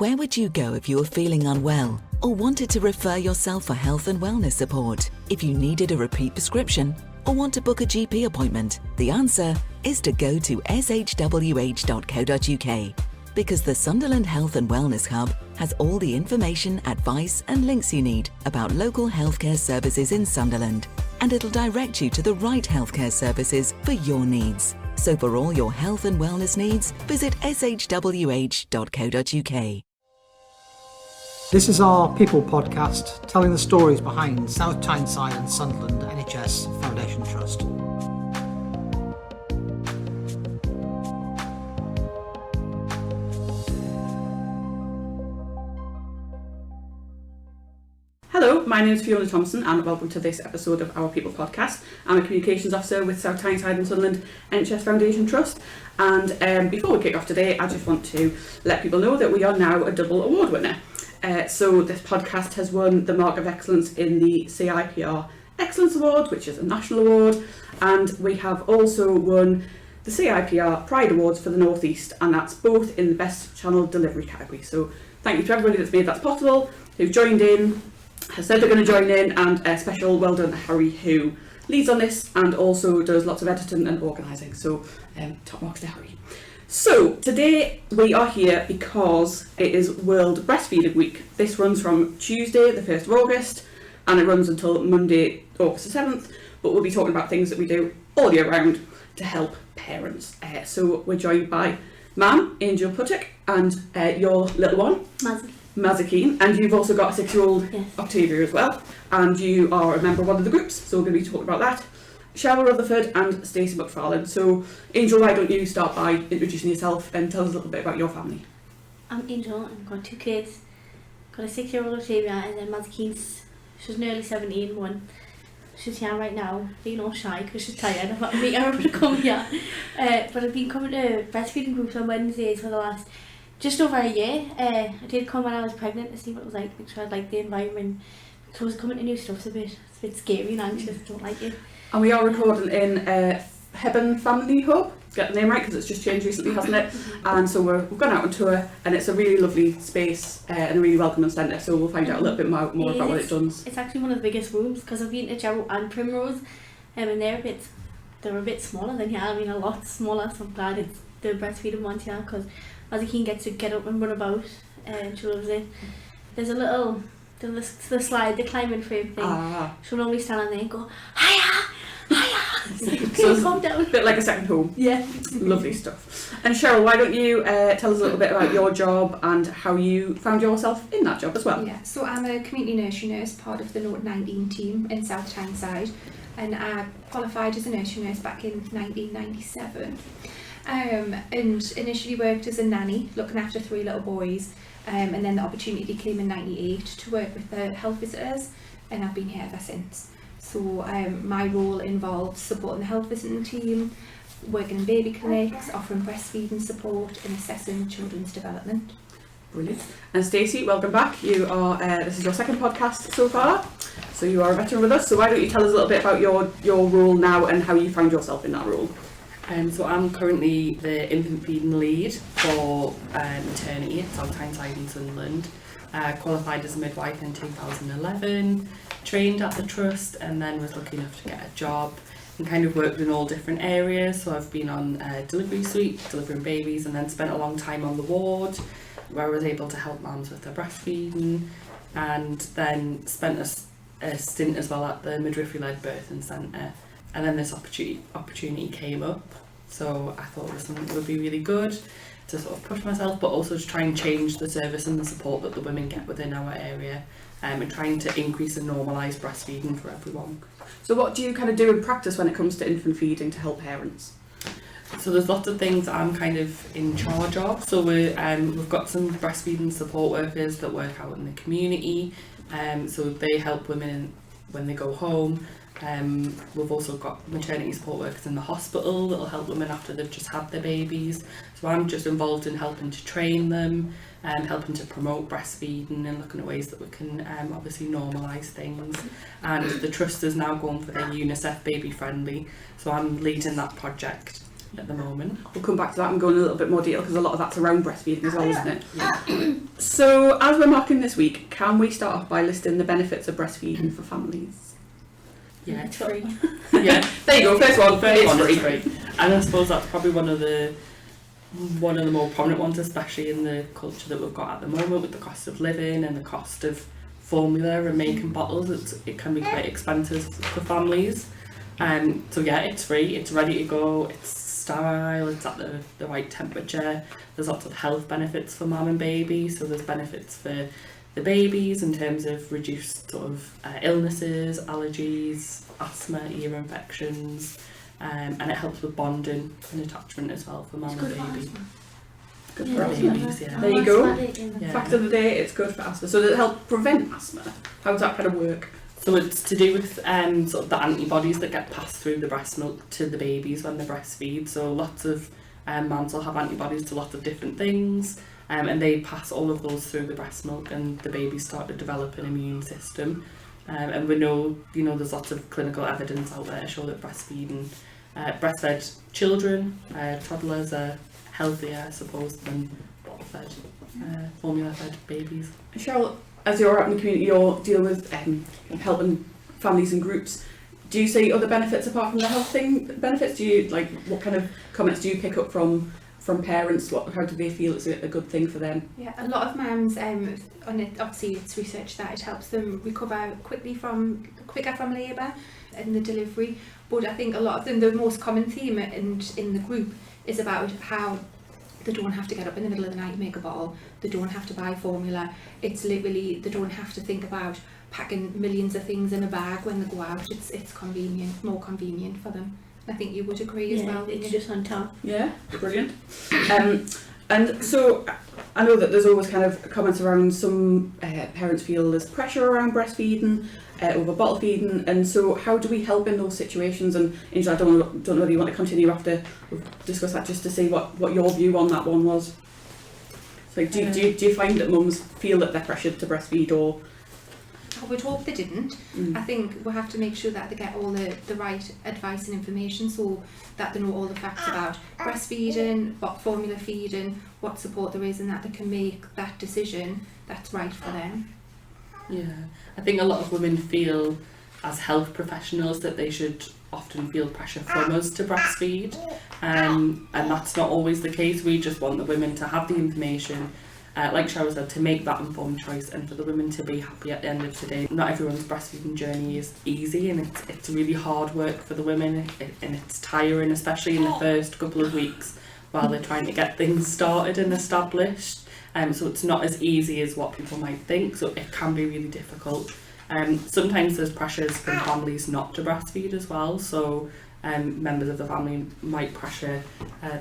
Where would you go if you were feeling unwell or wanted to refer yourself for health and wellness support? If you needed a repeat prescription or want to book a GP appointment, the answer is to go to shwh.co.uk, because the Sunderland Health and Wellness Hub has all the information, advice and links you need about local healthcare services in Sunderland, and it'll direct you to the right healthcare services for your needs. So for all your health and wellness needs, visit shwh.co.uk. This is our People podcast, telling the stories behind South Tyneside and Sunderland NHS Foundation Trust. Hello, my name is Fiona Thompson and welcome to this episode of our People podcast. I'm a Communications Officer with South Tyneside and Sunderland NHS Foundation Trust, and before we kick off today I just want to let people know that we are now a double award winner. So this podcast has won the Mark of Excellence in the CIPR Excellence Award, which is a national award, and we have also won the CIPR Pride Awards for the North East, and that's both in the Best Channel Delivery category. So thank you to everybody that's made that possible, who've joined in, has said they're going to join in, and a special well done to Harry, who leads on this and also does lots of editing and organising. So top marks to Harry. So today we are here because it is World Breastfeeding Week. This runs from Tuesday the 1st of August and it runs until Monday August the 7th, but we'll be talking about things that we do all year round to help parents. So we're joined by Mam, Angel Puttock, and your little one, Mazikeen, and you've also got a 6-year-old, yes, Octavia as well, and you are a member of one of the groups, so we're going to be talking about that. Cheryl Rutherford and Stacey McFarlane. So Angel, why don't you start by introducing yourself and tell us a little bit about your family? I'm Angel, I've got 2 kids. Got a 6-year-old Octavia and then Mazikeen's, she's nearly 17, one. She's here right now, being all shy because she's tired. I've got to make her to come here. But I've been coming to breastfeeding groups on Wednesdays for the last just over a year. I did come when I was pregnant to see what it was like, make sure I'd like the environment. Because I was coming to new stuff, it's a bit scary and anxious, don't like it. And we are recording in Hebben Family Hub, get the name right because it's just changed recently, hasn't it? And so we've gone out on tour and it's a really lovely space and a really welcoming centre, so we'll find out a little bit more about what it does. It's actually one of the biggest rooms because I've been to Gerald and Primrose and they're a bit smaller than here, I mean a lot smaller, so I'm glad it's the breastfeeding ones here because Mazikeen gets to get up and run about and she loves it. There's a little, the slide, the climbing frame thing, she'll normally stand on there and go, hiya! So calm down. A bit like a second home. Yeah. Lovely stuff. And Cheryl, why don't you tell us a little bit about your job and how you found yourself in that job as well? Yeah, so I'm a community nursery nurse, part of the Note 19 team in South Tyneside, and I qualified as a nursery nurse back in 1997. And initially worked as a nanny, looking after 3 little boys, and then the opportunity came in 98 to work with the health visitors, and I've been here ever since. So my role involves supporting the health visiting team, working in baby clinics, offering breastfeeding support and assessing children's development. Brilliant. And Stacey, welcome back. You are this is your second podcast so far, so you are a veteran with us, so why don't you tell us a little bit about your role now and how you found yourself in that role? So I'm currently the infant feeding lead for maternity at South Tyneside in Sunderland. Qualified as a midwife in 2011, trained at the trust and then was lucky enough to get a job and kind of worked in all different areas. So I've been on delivery suite, delivering babies, and then spent a long time on the ward where I was able to help mums with their breastfeeding, and then spent a stint as well at the midwifery-led birthing centre. And then this opportunity came up, so I thought it was something that would be really good to sort of push myself, but also to try and change the service and the support that the women get within our area, and trying to increase and normalise breastfeeding for everyone. So what do you kind of do in practice when it comes to infant feeding to help parents? So there's lots of things that I'm kind of in charge of. So we've got some breastfeeding support workers that work out in the community, so they help women when they go home. We've also got maternity support workers in the hospital that will help women after they've just had their babies. So I'm just involved in helping to train them and helping to promote breastfeeding and looking at ways that we can obviously normalise things. And the trust is now going for their UNICEF baby friendly, so I'm leading that project. at the moment. We'll come back to that and go in a little bit more detail because a lot of that's around breastfeeding as well, isn't it? Yeah. So, as we're marking this week, can we start off by listing the benefits of breastfeeding for families? Yeah, It's free. yeah. There you go, first one. It's free. And I suppose that's probably one of the more prominent ones, especially in the culture that we've got at the moment with the cost of living and the cost of formula and making bottles. It can be quite expensive for families. So yeah, it's free, it's ready to go, it's sterile, it's at the right temperature. There's lots of health benefits for mum and baby, so there's benefits for the babies in terms of reduced sort of illnesses, allergies, asthma, ear infections, and it helps with bonding and attachment as well for mum and baby. Good Yeah, for that's babies, right. yeah. There you go. Yeah. Fact of the day, it's good for asthma. So does it help prevent asthma? How does that kind of work? So it's to do with sort of the antibodies that get passed through the breast milk to the babies when they breastfeed. So lots of mums will have antibodies to lots of different things, and they pass all of those through the breast milk, and the babies start to develop an immune system. And we know, there's lots of clinical evidence out there to show that breastfed children, toddlers are healthier, I suppose, than bottle-fed, formula-fed babies. Cheryl, as you're out in the community, you're dealing with helping families and groups. Do you see other benefits apart from the health benefits? Do you what kind of comments do you pick up from parents? How do they feel it's a good thing for them? Yeah, a lot of mums, on it, obviously it's research that it helps them recover quicker from labour and the delivery. But I think a lot of them, the most common theme in the group is about how they don't have to get up in the middle of the night and make a bottle. They don't have to buy formula. It's literally, they don't have to think about packing millions of things in a bag when they go out. It's convenient, more convenient for them. I think you would agree as well. It's just on top. Yeah, brilliant. And so I know that there's always kind of comments around some parents feel there's pressure around breastfeeding, over bottle feeding, and so how do we help in those situations? And Angela, I don't know whether you want to continue after we've discussed that, just to see what your view on that one was. So do you find that mums feel that they're pressured to breastfeed, or? I would hope they didn't. I think we have to make sure that they get all the right advice and information so that they know all the facts about breastfeeding, what formula feeding, what support there is, and that they can make that decision that's right for them. Yeah, I think a lot of women feel as health professionals that they should often feel pressure from us to breastfeed, and that's not always the case. We just want the women to have the information, like Cheryl said, to make that informed choice and for the women to be happy at the end of the day. Not everyone's breastfeeding journey is easy, and it's really hard work for the women, and it's tiring, especially in the first couple of weeks while they're trying to get things started and established. So it's not as easy as what people might think, so it can be really difficult. Sometimes there's pressures from families not to breastfeed as well, so members of the family might pressure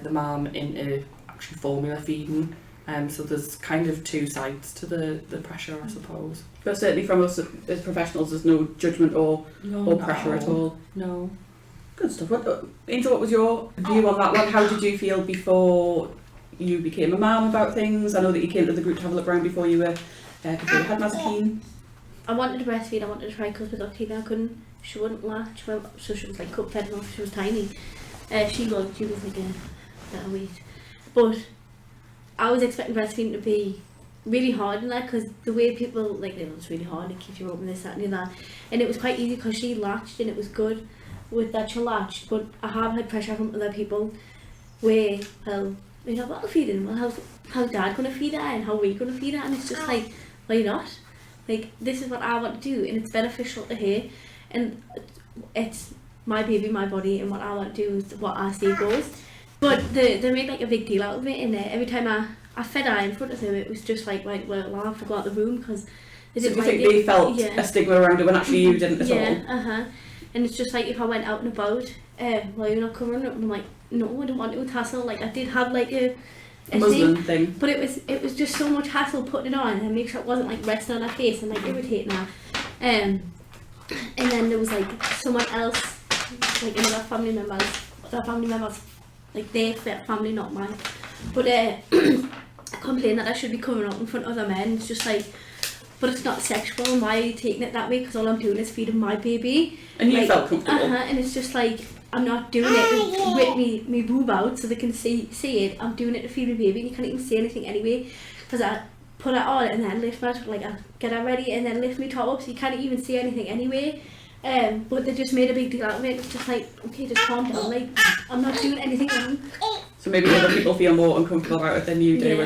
the mum into actually formula feeding. So there's kind of two sides to the pressure, I suppose. But certainly from us as professionals, there's no judgment or pressure at all. No. Good stuff. Angel, what was your view on that one? How did you feel before you became a mum about things? I know that you came to the group to have a look around before you had Mazakeen. I wanted to breastfeed, I wanted to try because with Octavia I couldn't, she wouldn't latch, well, so she was like cup fed enough, she was tiny. She was like a weight. But I was expecting breastfeeding to be really hard in that, because the way people, it's really hard, it keeps you open this, that and that. And it was quite easy because she latched and it was good with that she latched, but I have had pressure from other people where, well, bottle feeding, well, how's dad going to feed her and how are we going to feed her? And it's just like, why not? This is what I want to do, and it's beneficial to her, and it's my baby, my body, and what I want to do is what I say goes. But they made a big deal out of it, and every time I fed her in front of them, it was just like, well, I have to go out the room because they didn't like it. So do you think they felt a stigma around it when actually you didn't at all? Yeah, And it's just like if I went out and about, well, you're not covering it, and I'm like, no, I don't want to tassel. I did have a muslin thing, but it was just so much hassle putting it on and make sure it wasn't resting on her face and irritating her. And then there was someone else, another family members, their family, not mine, but complained that I should be covering up in front of other men. It's just but it's not sexual, and why are you taking it that way? Because all I'm doing is feeding my baby. And you felt comfortable. And it's just I'm not doing it to whip me boob out so they can see it. I'm doing it to feed my baby, and you can't even see anything anyway, because I put it on and then lift my, like, I get it ready and then lift my top up, so you can't even see anything anyway. But they just made a big deal out of it. It's just like, okay, just calm down, like, I'm not doing anything wrong. So maybe other people feel more uncomfortable about it than you do. Yeah.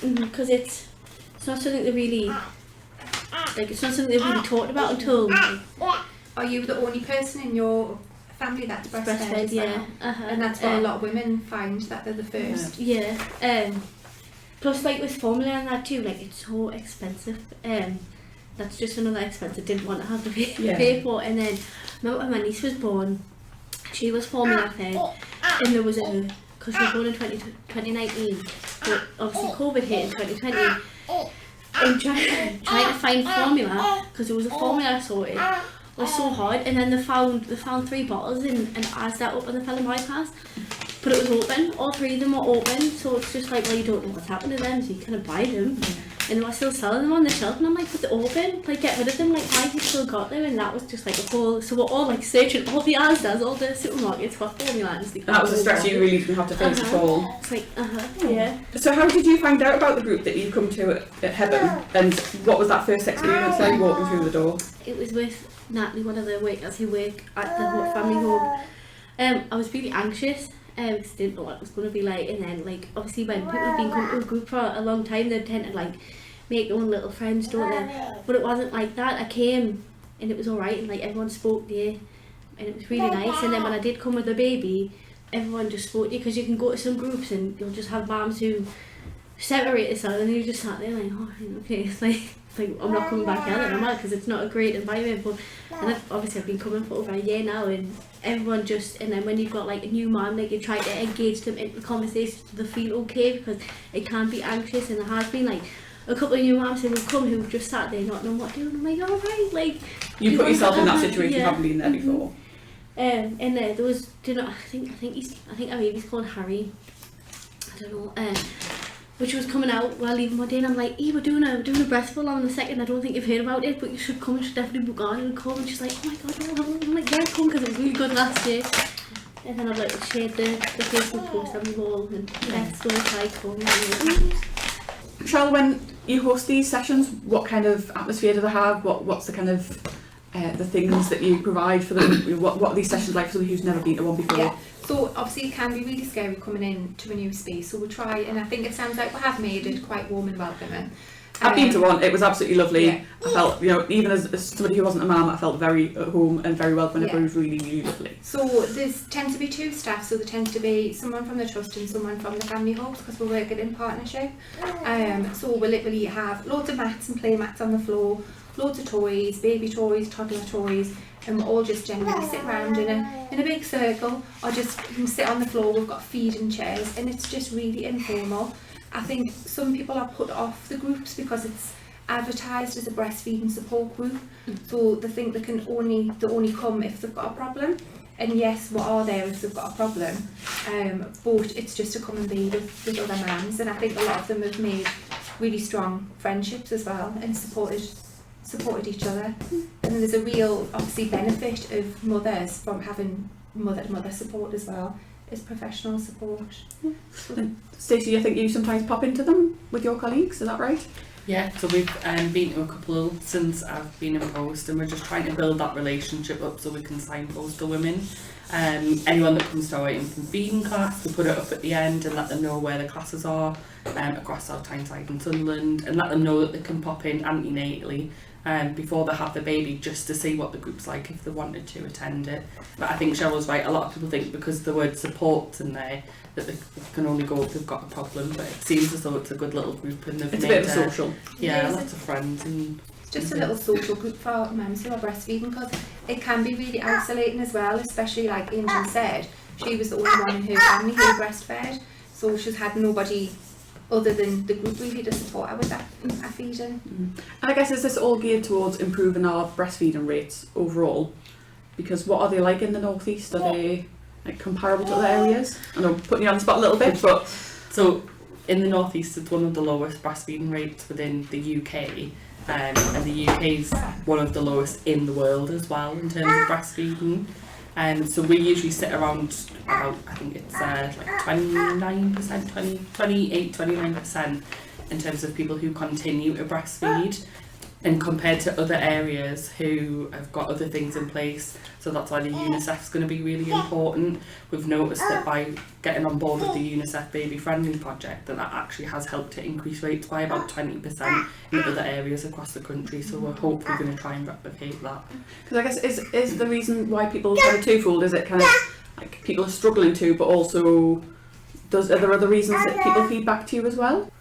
And because it's not something they really, like, it's not something they really talked about until, like, Are you the only person in your family that's breastfed as well? yeah. And that's what a lot of women find, that they're the first. Yeah. Plus, like, with formula and that too, like, it's so expensive. That's just another expense I didn't want to have to pay for. And then when my niece was born, she was formula fed, and there was because she was born in 2019, but obviously COVID hit in 2020, and trying to find formula, because there was a formula sorted, was so hard. And then they found 3 bottles and asked that up on the fellow bypass, but it was open. All 3 of them were open, so it's just like, well, you don't know what's happened to them, so you kind of buy them. And they were still selling them on the shelf, and I'm like, but they're open, like, get rid of them, like, why have you still got them? And that was just like a whole, so we're all like searching all the Asda's, all the supermarkets for formula, and that was a stress you really didn't have to face at all. It's like, yeah. So how did you find out about the group that you've come to at Heaven, and what was that first experience like walking through the door? It was with Natalie, one of the workers who work at the family home. I was really anxious, because I didn't know what it was going to be like, and then, like, obviously when people have been coming to a group for a long time, they tend to, like, make their own little friends, don't they? But it wasn't like that. I came and it was alright, and like everyone spoke to you, and it was really nice. And then when I did come with the baby, everyone just spoke to you, because you can go to some groups and you'll just have moms who separate themselves, and you just sat there like, oh, okay, it's like I'm not coming back out, am I? Because it's not a great environment. But and I've been coming for over a year now, and everyone just, and then when you've got like a new mom, like, you try to engage them into the conversation so they feel okay, because it can be anxious. And there has been like a couple of new moms who've come who've just sat there not knowing what to do, and I'm like, alright, like, you put yourself in that situation, you haven't been there before. And there was, do you know, I think our baby's called Harry, I don't know, but she was coming out while leaving one day, and I'm like, hey, we're doing a Breastival on the 2nd, I don't think you've heard about it, but you should come, you should definitely book on and come. And she's like, oh my god, I'm like, yeah, come, because it was really good last year. And then I've like shared the Facebook post on the wall, and let's go and try come. Cheryl, when you host these sessions, what kind of atmosphere do they have? What's the kind of the things that you provide for them? What are these sessions like for somebody who's never been to one before? Yeah. So obviously it can be really scary coming in to a new space, so we'll try, and I think it sounds like we have made it quite warm and welcoming. I've been to one, it was absolutely lovely. Yeah. I felt, even as somebody who wasn't a mum, I felt very at home and very welcome, and everyone was really, really lovely. So there tends to be 2 staff, so there tends to be someone from the trust and someone from the family homes, because we're working in partnership. So we literally have loads of mats and play mats on the floor, loads of toys, baby toys, toddler toys, and we're all just generally sit around in a big circle, or just sit on the floor. We've got feeding chairs, and it's just really informal. I think some people are put off the groups because it's advertised as a breastfeeding support group, so they think they only come if they've got a problem. And yes, we are there if they've got a problem, but it's just to come and be with other mums. And I think a lot of them have made really strong friendships as well, and supported each other. And there's a real, obviously, benefit of mothers from having mother support as well as professional support. Stacey, I think you sometimes pop into them with your colleagues, is that right? Yeah, so we've been to a couple since I've been in post, and we're just trying to build that relationship up so we can signpost to women. Anyone that comes to our infant feeding class, we put it up at the end and let them know where the classes are across South Tyneside and Sunderland, and let them know that they can pop in antenatally before they have the baby, just to see what the group's like if they wanted to attend it. But I think Cheryl's right, a lot of people think because the word support's in there that they can only go if they've got a problem, but it seems as though it's a good little group, and they've it's made a bit of social. Yeah, lots of friends. And it's just a little social group for mums who are breastfeeding, because it can be really isolating as well, especially like Angel said, she was the only one in her family who breastfed, so she's had nobody other than the group really to support her with that feeding. And I guess, is this all geared towards improving our breastfeeding rates overall? Because what are they like in the North East? Are they like comparable to other areas? I know, putting you on the spot a little bit, but so in the North East it's one of the lowest breastfeeding rates within the UK, and the UK is one of the lowest in the world as well in terms of breastfeeding. So we usually sit around about, I think it's like 29%, 29% in terms of people who continue to breastfeed, and compared to other areas who have got other things in place. So that's why the UNICEF is going to be really important. We've noticed that by getting on board with the UNICEF Baby Friendly project, that actually has helped to increase rates by about 20% in other areas across the country. So we're hopefully going to try and replicate that. Because I guess is the reason why people kind of twofold, is it kind of like people are struggling to, but also are there other reasons that people feed back to you as well?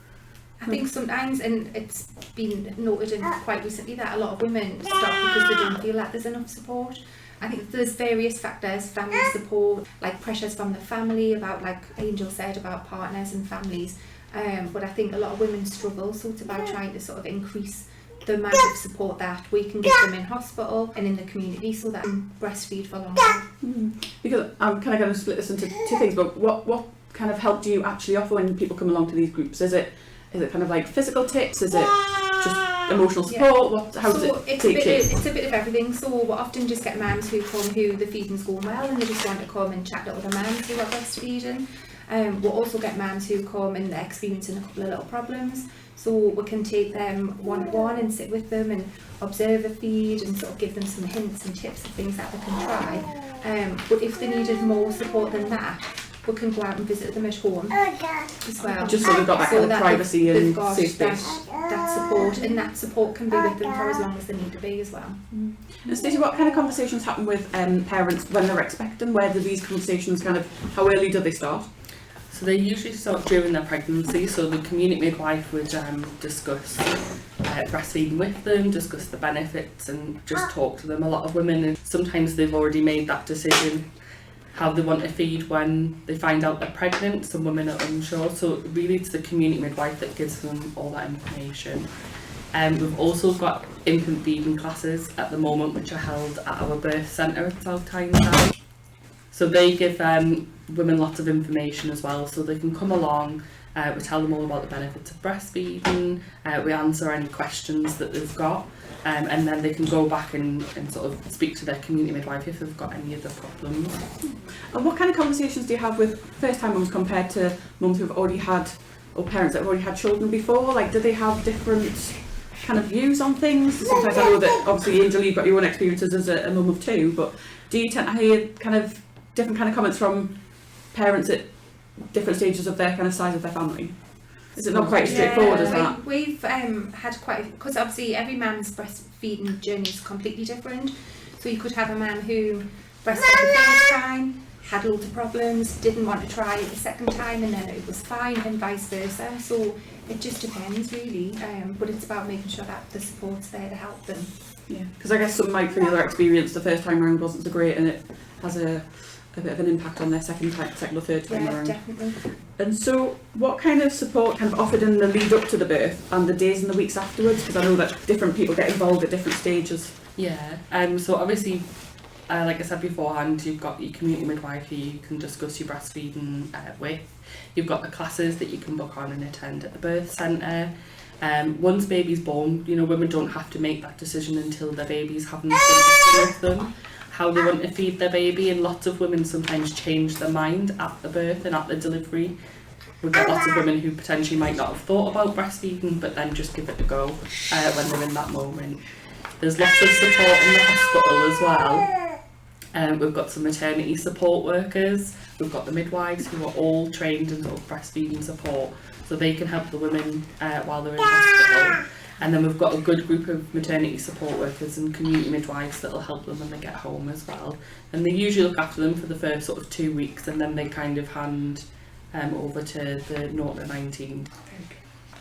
I think sometimes, and it's been noted in quite recently, that a lot of women stop because they don't feel like there's enough support. I think there's various factors, family support, like pressures from the family about, like Angel said, about partners and families. But I think a lot of women struggle, so it's about trying to sort of increase the amount of support that we can give them in hospital and in the community, so that they can breastfeed for longer. Because I'm kind of going to split this into two things, but what kind of help do you actually offer when people come along to these groups? Is it kind of like physical tips? Is it just emotional support? How does it take shape? It's a bit of everything. So we often just get mums who come who the feeding's going well and they just want to come and chat to other mums who are breastfeeding. We'll also get mums who come and they're experiencing a couple of little problems. So we can take them one-on-one and sit with them and observe a feed and sort of give them some hints and tips of things that they can try. But if they needed more support than that, we can go out and visit them at home as well. Just so they've got that kind of privacy and safe space. That support, and that support can be with them for as long as they need to be as well. And Stacey, what kind of conversations happen with parents when they're expecting? Where do these conversations how early do they start? So they usually start during their pregnancy, so the community midwife would discuss breastfeeding with them, discuss the benefits and just talk to them. A lot of women, and sometimes they've already made that decision how they want to feed when they find out they're pregnant. Some women are unsure, so really it's the community midwife that gives them all that information. We've also got infant feeding classes at the moment which are held at our birth centre at South Tyneside. So they give women lots of information as well, so they can come along, we tell them all about the benefits of breastfeeding, we answer any questions that they've got, and then they can go back and sort of speak to their community midwife if they've got any other problems. And what kind of conversations do you have with first-time mums compared to mums who've already had, or parents that have already had children before? Like, do they have different kind of views on things? Sometimes I know that obviously Angel, you've got your own experiences as a mum of two, but do you tend to hear kind of different kind of comments from parents at different stages of their kind of size of their family? Is it not quite straightforward as that? We've had quite, because obviously every man's breastfeeding journey is completely different. So you could have a man who breastfed the first time, had loads of problems, didn't want to try it the second time, and then it was fine, and vice versa. So it just depends really, but it's about making sure that the support's there to help them. Yeah, because I guess some might feel their experience the first time around wasn't so great, and it has a bit of an impact on their second or third time around. Definitely. And so what kind of support kind of offered in the lead up to the birth and the days and the weeks afterwards? Because I know that different people get involved at different stages. Yeah, so obviously, like I said beforehand, you've got your community midwife who you can discuss your breastfeeding with. You've got the classes that you can book on and attend at the birth centre. Once baby's born, women don't have to make that decision until their baby's having something with them, how they want to feed their baby, and lots of women sometimes change their mind at the birth and at the delivery. We've got lots of women who potentially might not have thought about breastfeeding but then just give it a go when they're in that moment. There's lots of support in the hospital as well. We've got some maternity support workers, we've got the midwives who are all trained in sort of breastfeeding support, so they can help the women while they're in hospital. And then we've got a good group of maternity support workers and community midwives that will help them when they get home as well. And they usually look after them for the first sort of 2 weeks, and then they kind of hand over to the 0 to 19.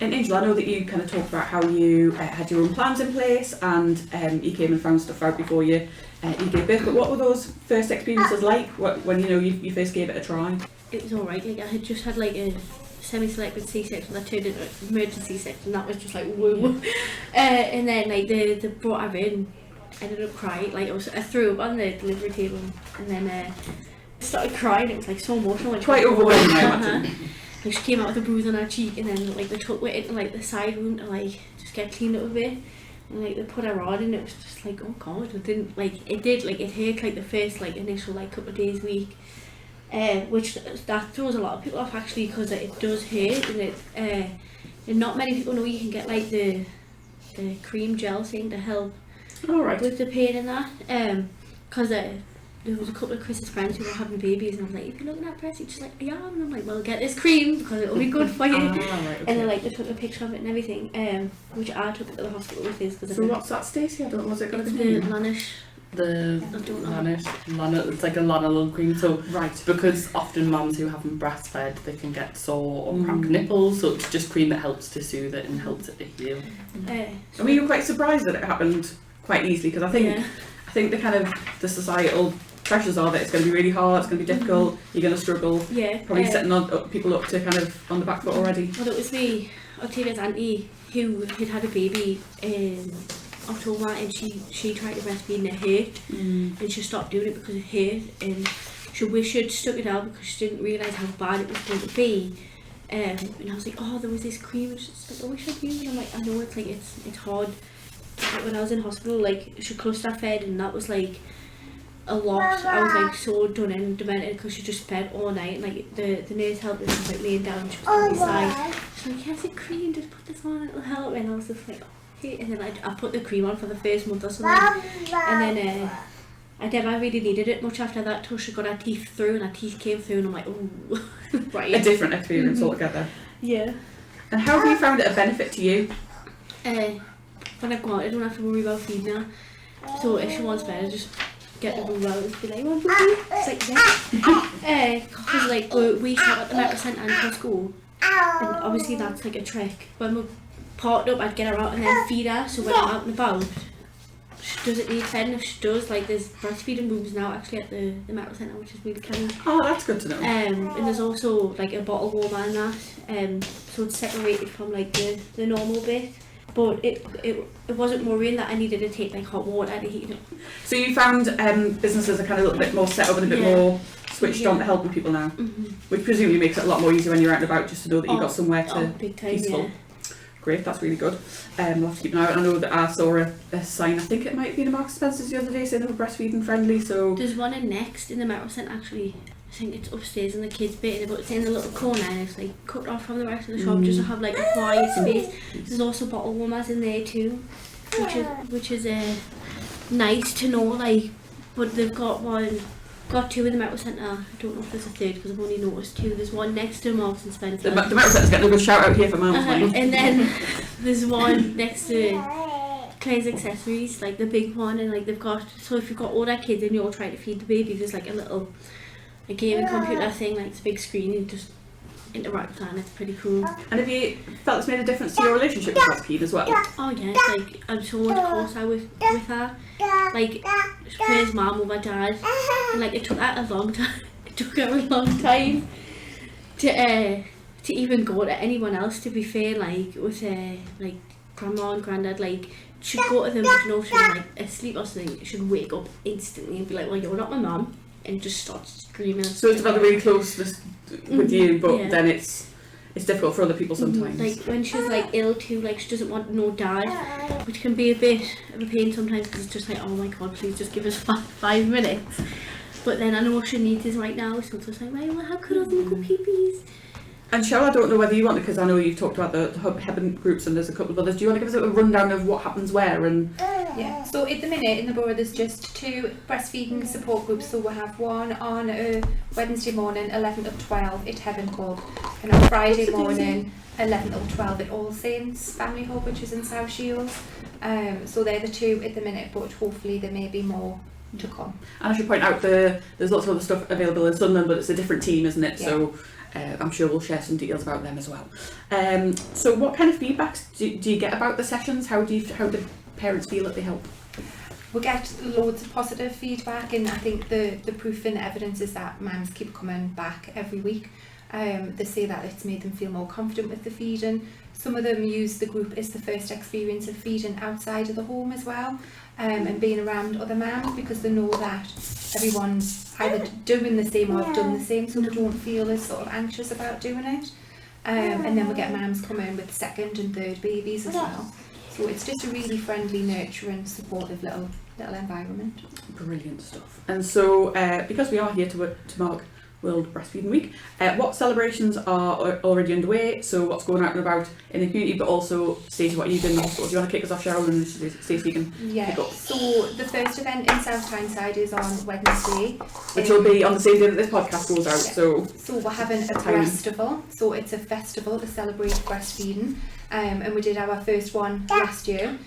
And Angel, I know that you kind of talked about how you had your own plans in place, and you came and found stuff out before you gave birth. But what were those first experiences like when you first gave it a try? It was alright. Like, I had just had like a semi-selected C-section that turned into an emergency section. That was just like woo. And then like they brought her in, I ended up crying. Like I threw up on the delivery table, and then started crying. It was like so emotional. Like, quite overwhelming, I imagine. Like she came out with a bruise on her cheek, and then like they took it into like the side room to like just get cleaned up a bit. and like they put her on, and it was just like, oh god, it didn't like it did like it hurt like the first like initial like couple of days week, which that throws a lot of people off actually, because it does hurt, and and not many people know you can get like the cream gel thing to help with the pain and that, because there was a couple of Chris's friends who were having babies, and I was like, if you're looking at breast, you're just like, yeah, and I'm like, well, get this cream because it'll be good for you. Right, okay. And then like they took a picture of it and everything, which I took it to the hospital with this. So what's that, Stacey? I don't know, was it going to It's be? the Lanish. Lana, it's like a lanolin cream. So Right. because often mums who haven't breastfed, they can get sore or cracked nipples, so it's just cream that helps to soothe it and helps it to heal. I mean, you were quite surprised that it happened quite easily, because I think the kind of the societal pressures are that it's going to be really hard, it's going to be difficult, you're going to struggle, probably setting people up to kind of on the back foot already. Well, it was me, Octavia's auntie, who had a baby in October, and she tried to breastfeed and it hurt, and she stopped doing it because it hurt, and she wished she'd stuck it out because she didn't realise how bad it was going to be. And I was like, oh, there was this cream, and she's like, I wish I knew. And I'm like, I know it's like it's hard. Like, when I was in hospital, like she cluster fed, and that was like a lot. I was like so done in and demented because she just fed all night, and like the nurse helped her, she was like laying down, she was on my side. She's like, yes, it's cream, just put this on, it'll help. And I was just like, okay. And then I put the cream on for the first month or something, and then I never really needed it much after that till she got her teeth through, and her teeth came through, and I'm like, oh, right. A different experience altogether. Yeah. And how have you found it a benefit to you? When I go out, I don't have to worry about feeding her. So if she wants bed, I just get the boob out and be like, want booby? It's like, yeah. Because like we shop at the Metro Centre and Costco, and obviously that's like a trick. When we're parked up, I'd get her out and then feed her, so when I'm out and about, she doesn't need fed, and if she does, like there's breastfeeding rooms now actually at the Metro Centre, which is really kind of. Oh, that's good to know. And there's also like a bottle warmer and that, so it's separated from like the normal bit. But it wasn't worrying that I needed to take like hot water to heat it. So you found businesses are kind of a little bit more set up and a bit more switched on to helping people now, which presumably makes it a lot more easier when you're out and about, just to know that you've got somewhere to big time, peaceful. yeah. Great, that's really good. We'll have to keep an eye out. I know that I saw a sign, I think it might have been in Marks Spencer's the other day, saying they were breastfeeding friendly. So there's one in Next in the Metro Centre actually. I think it's upstairs in the kids' bit, but it's in the little corner, and it's like cut off from the rest of the shop just to have like a quiet space. There's also bottle warmers in there too, which is nice to know. Like, but they've got two in the Metro Centre. I don't know if there's a third because I've only noticed two. There's one next to Marks and Spencer. The Metro Centre's getting a good shout out here for Mum's Money. And then there's one next to Claire's Accessories, like the big one, and like they've got, so if you've got older kids and you're trying to feed the baby, there's like a gaming computer thing, like it's a big screen, and just interact with that, and it's pretty cool. And have you felt it's made a difference to your relationship with breastfeed as well? Oh yes, like I'm so much closer with her. Like Claire's mum or my dad, and like it took her a long time. It took her a long time to even go to anyone else. To be fair, like with like grandma and granddad, like she'd go to them, but you know, she was like asleep or something. She'd wake up instantly and be like, "Well, you're not my mum," and just start screaming. So it's got a really closeness with you, but then it's difficult for other people sometimes. Like when she's like ill too, like she doesn't want no dad, which can be a bit of a pain sometimes because it's just like, oh my god, please just give us 5 minutes. But then I know what she needs is right now, so it's just like, well, how could I go pee-pees? And Cheryl, I don't know whether you want to, because I know you've talked about the Heben groups and there's a couple of others. Do you want to give us a rundown of what happens where? And yeah, so at the minute in the borough there's just 2 breastfeeding support groups. So we'll have one on a Wednesday morning 11 till 12 at Heben Club, and on Friday morning 11 till 12 at All Saints Family Hub, which is in South Shields. So they're the 2 at the minute, but hopefully there may be more to come. And I should point out there's lots of other stuff available in Sunderland, but it's a different team, isn't it? Yeah. So I'm sure we'll share some details about them as well. So what kind of feedbacks do you get about the sessions? How do parents feel that they help? We get loads of positive feedback, and I think the proof and evidence is that mums keep coming back every week. They say that it's made them feel more confident with the feeding. Some of them use the group as the first experience of feeding outside of the home as well, and being around other mums, because they know that everyone's either doing the same or have done the same, so they don't feel as sort of anxious about doing it. And then we get mums come in with 2nd and 3rd babies as well. So it's just a really friendly, nurturing, supportive little environment. Brilliant stuff. And so, because we are here to mark World Breastfeeding Week, what celebrations are already underway? So what's going out and about in the community, but also, Stacey, what are you doing in the hospital? Do you want to kick us off, Cheryl, and Stacey can pick up? So the first event in South Tyneside is on Wednesday. Which will be on the same day that this podcast goes out, so we're having a Breastival. So it's a festival to celebrate breastfeeding. And we did our first one last year.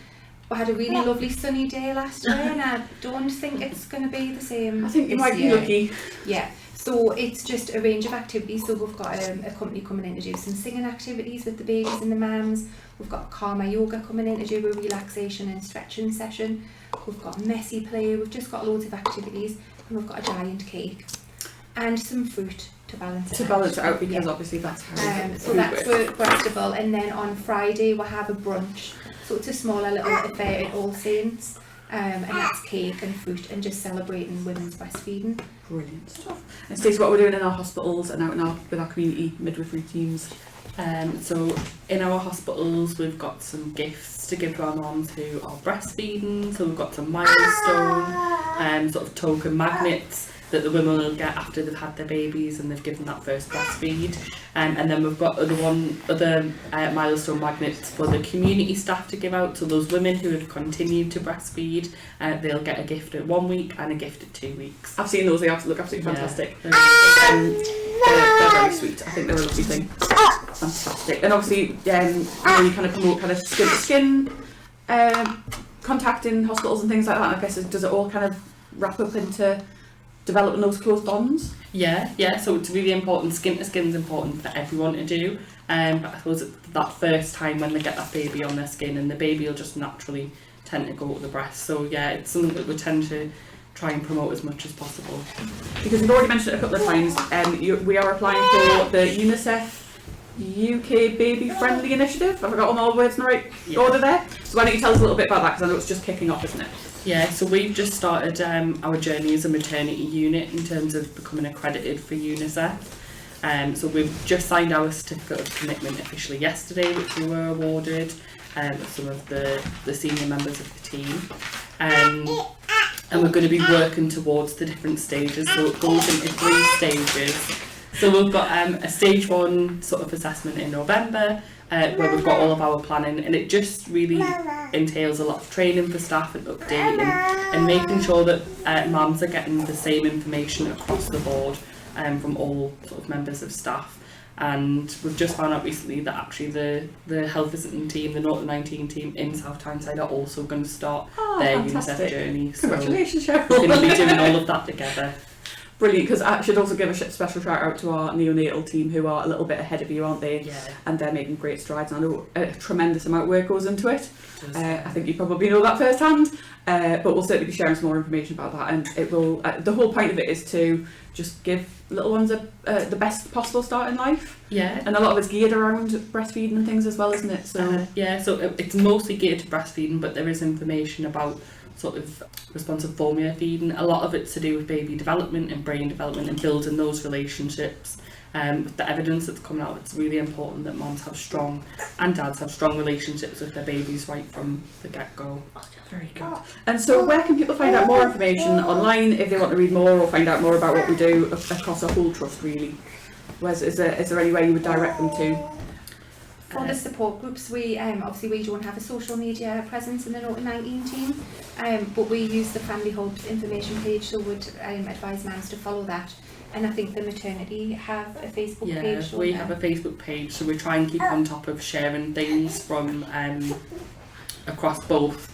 We had a really lovely sunny day last year, and I don't think it's going to be the same. I think you this might be year. lucky. Yeah. So it's just a range of activities. So we've got a company coming in to do some singing activities with the babies and the mums. We've got Karma Yoga coming in to do a relaxation and stretching session. We've got messy play. We've just got loads of activities, and we've got a giant cake and some fruit to balance it out. Because obviously that's how so that's for Breastival. And then on Friday we'll have a brunch. So it's a smaller little affair at All Saints. And that's cake and fruit and just celebrating women's breastfeeding. Brilliant stuff. And Stacey, what we're doing in our hospitals and out with our community midwifery teams? So in our hospitals we've got some gifts to give to our mums who are breastfeeding. So we've got some milestone sort of token magnets that the women will get after they've had their babies and they've given that first breastfeed. And then we've got other milestone magnets for the community staff to give out. So those women who have continued to breastfeed, they'll get a gift at 1 week and a gift at 2 weeks. I've seen those, they look absolutely fantastic. Yeah. They're very sweet. I think they're a lovely thing. Fantastic. And obviously, I know you kind of promote kind of skin contact in hospitals and things like that. I guess does it all kind of wrap up into developing those close bonds? Yeah, so it's really important. Skin to skin is important for everyone to do. But I suppose it's that first time when they get that baby on their skin, and the baby will just naturally tend to go to the breast. So yeah, it's something that we tend to try and promote as much as possible. Because you've already mentioned it a couple of times, we are applying for the UNICEF UK Baby Friendly Initiative. I've got all the words in the right order there. So why don't you tell us a little bit about that, because I know it's just kicking off, isn't it? Yeah, so we've just started our journey as a maternity unit in terms of becoming accredited for UNICEF. So we've just signed our certificate of commitment officially yesterday, which we were awarded with some of the senior members of the team. And we're going to be working towards the different stages, so it goes into 3 stages. So we've got a stage 1 sort of assessment in November, where we've got all of our planning, and it just really entails a lot of training for staff and updating and making sure that mums are getting the same information across the board from all sort of members of staff. And we've just found out recently that actually the health visiting team, the 0-19 team in South Tyneside are also going to start their fantastic. UNICEF journey. So Congratulations, we're Cheryl. going to be doing all of that together. Brilliant, because I should also give a special shout out to our neonatal team, who are a little bit ahead of you, aren't they? Yeah. And they're making great strides, and I know a tremendous amount of work goes into it. I think you probably know that firsthand, but we'll certainly be sharing some more information about that. And it will. The whole point of it is to just give little ones the best possible start in life. Yeah. And a lot of it's geared around breastfeeding and things as well, isn't it? So so it's mostly geared to breastfeeding, but there is information about sort of responsive formula feeding. A lot of it's to do with baby development and brain development and building those relationships. With the evidence that's coming out, it's really important that moms have strong, and dads have strong relationships with their babies right from the get-go. very good. And so where can people find out more information online if they want to read more or find out more about what we do across our whole trust, really? Is there any way you would direct them to? For the support groups, we obviously we don't have a social media presence in the 0-19 team, but we use the Family Hub's information page, so would advise mums to follow that. And I think the maternity have a Facebook page. Yeah, we have a Facebook page, so we try and keep on top of sharing things from across both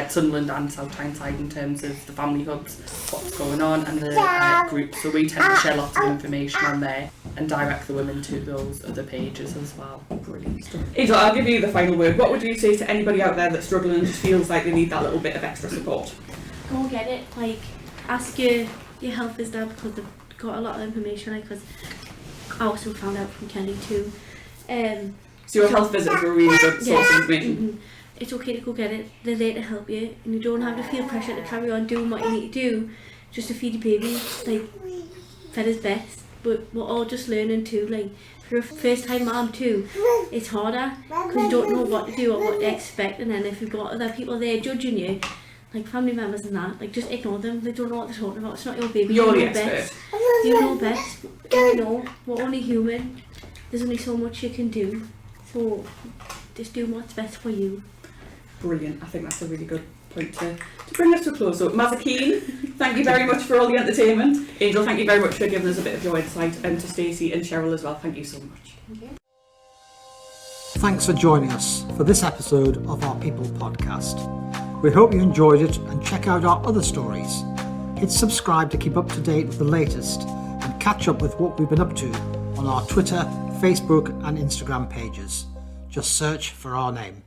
Sunderland and South Tyneside in terms of the Family Hubs, what's going on, and the groups. So we tend to share lots of information on there and direct the women to those other pages as well. Brilliant stuff. Angel, I'll give you the final word. What would you say to anybody out there that's struggling and just feels like they need that little bit of extra support? Go get it. Like, ask your health visitor, because they've got a lot of information. Because I also found out from Kelly too. So your health visitors are a really good source of information. Mm-hmm. It's okay to go get it. They're there to help you, and you don't have to feel pressure to carry on doing what you need to do just to feed your baby like fed his best. but we're all just learning too. Like, for a first time mom too, it's harder because you don't know what to do or what to expect, and then if you've got other people there judging you, like family members and that, like just ignore them. They don't know what they're talking about. It's not your baby. You're the know expert. best. You know best. You know, we're only human. There's only so much you can do. So just do what's best for you. Brilliant. I think that's a really good point to bring us to a close. So, Mazakeen, thank you very much for all the entertainment. Angel, thank you very much for giving us a bit of your insight, and to Stacey and Cheryl as well. Thank you so much. Thank you. Thanks for joining us for this episode of our People podcast. We hope you enjoyed it, and check out our other stories. Hit subscribe to keep up to date with the latest and catch up with what we've been up to on our Twitter, Facebook and Instagram pages. Just search for our name.